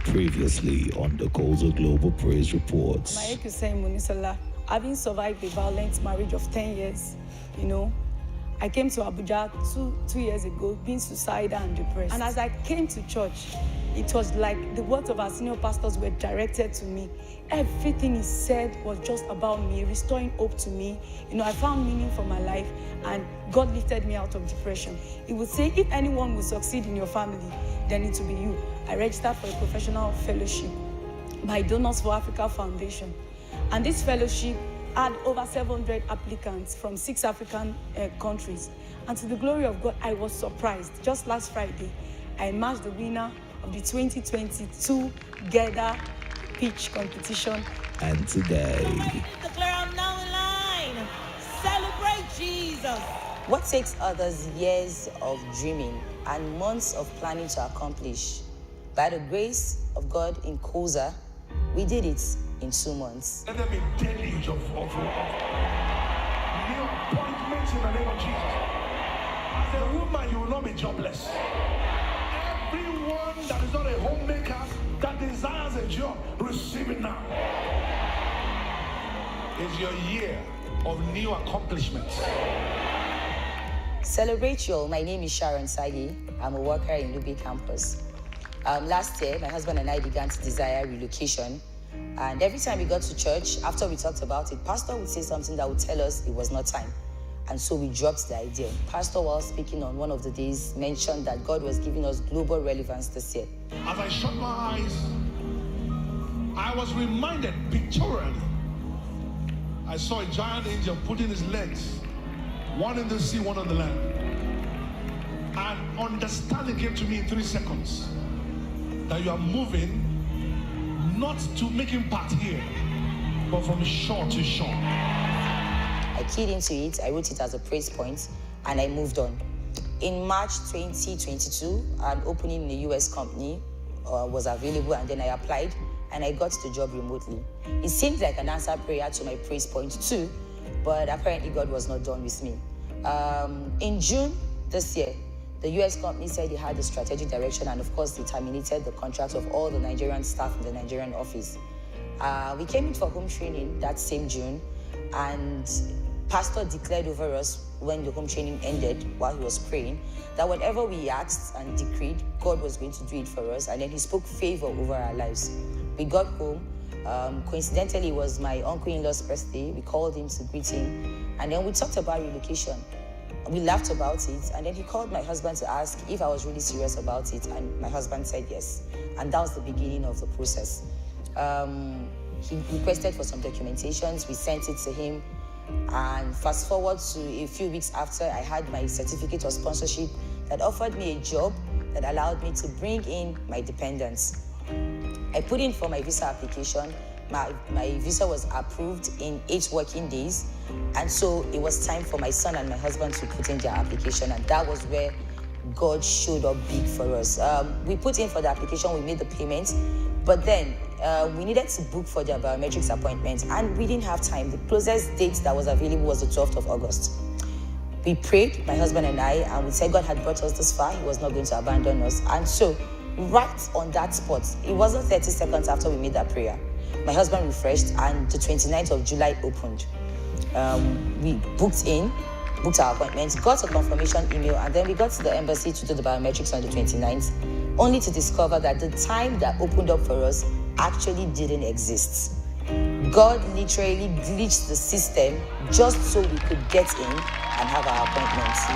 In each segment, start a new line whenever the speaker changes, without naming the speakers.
Previously on the Coza Global Praise Reports.
Having survived a violent marriage of 10 years, I came to Abuja two years ago, being suicidal and depressed. And as I came to church, it was like the words of our senior pastors were directed to me. Everything he said was just about me, restoring hope to me. I found meaning for my life, and God lifted me out of depression. He would say, if anyone will succeed in your family, then it will be you. I registered for a professional fellowship by Donors for Africa Foundation. And this fellowship had over 700 applicants from 6 African countries. And to the glory of God, I was surprised. Just last Friday, I emerged the winner of the 2022 Gather Pitch competition.
And today,
declare I'm now in line. Celebrate Jesus.
What takes others years of dreaming and months of planning to accomplish? By the grace of God in Coza, we did it in 2 months.
Let there be deluge of new appointments in the name of Jesus. As a woman, you will not be jobless. Everyone that is not a homemaker that desires a job, receive it now. It's your year of new accomplishments.
Celebrate you all. My name is Sharon Sagi. I'm a worker in Lube campus. Last year, my husband and I began to desire relocation. And every time we got to church, after we talked about it, Pastor would say something that would tell us it was not time. And so we dropped the idea. Pastor, while speaking on one of the days, mentioned that God was giving us global relevance this year.
As I shut my eyes, I was reminded pictorially. I saw a giant angel putting his legs, one in the sea, one on the land. And understanding came to me in 3 seconds that you are moving not to make impact here, but from shore to shore.
I keyed into it, I wrote it as a praise point, and I moved on. In March 2022, an opening in a US company was available, and then I applied, and I got the job remotely. It seemed like an answered prayer to my praise point too, but apparently God was not done with me. In June this year, the US company said they had a strategic direction, and of course they terminated the contracts of all the Nigerian staff in the Nigerian office. We came in for home training that same June, and Pastor declared over us when the home training ended, while he was praying, that whatever we asked and decreed, God was going to do it for us, and then he spoke favor over our lives. We got home. Coincidentally, it was my uncle-in-law's birthday. We called him to greet him, and then we talked about relocation. We laughed about it, and then he called my husband to ask if I was really serious about it, and my husband said yes. And that was the beginning of the process. He requested for some documentations. We sent it to him, and fast forward to a few weeks after, I had my certificate of sponsorship that offered me a job that allowed me to bring in my dependents. I put in for my visa application. My visa was approved in 8 working days, and so it was time for my son and my husband to put in their application, and that was where God showed up big for us. We put in for the application, we made the payments, but then we needed to book for their biometrics appointment, and we didn't have time. The closest date that was available was the 12th of August. We prayed, my husband and I, and we said God had brought us this far, he was not going to abandon us. And so, right on that spot, it wasn't 30 seconds after we made that prayer, my husband refreshed, and the 29th of July opened. We booked our appointments, got a confirmation email, and then we got to the embassy to do the biometrics on the 29th, only to discover that the time that opened up for us actually didn't exist. God literally glitched the system just so we could get in and have our appointments.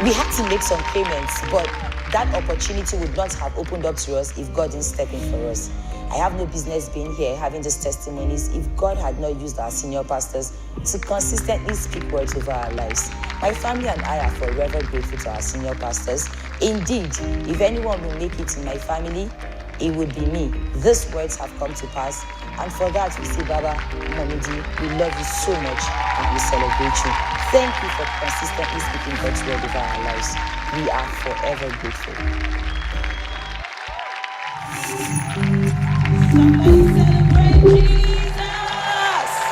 We had to make some payments, but that opportunity would not have opened up to us if God didn't step in for us. I have no business being here having these testimonies if God had not used our senior pastors to consistently speak words over our lives. My family and I are forever grateful to our senior pastors. Indeed, if anyone will make it in my family, it would be me. These words have come to pass, and for that we say, Baba, Momidi, we love you so much and we celebrate you. Thank you for consistently speaking God's word over our lives. We are forever grateful.
Somebody celebrate Jesus.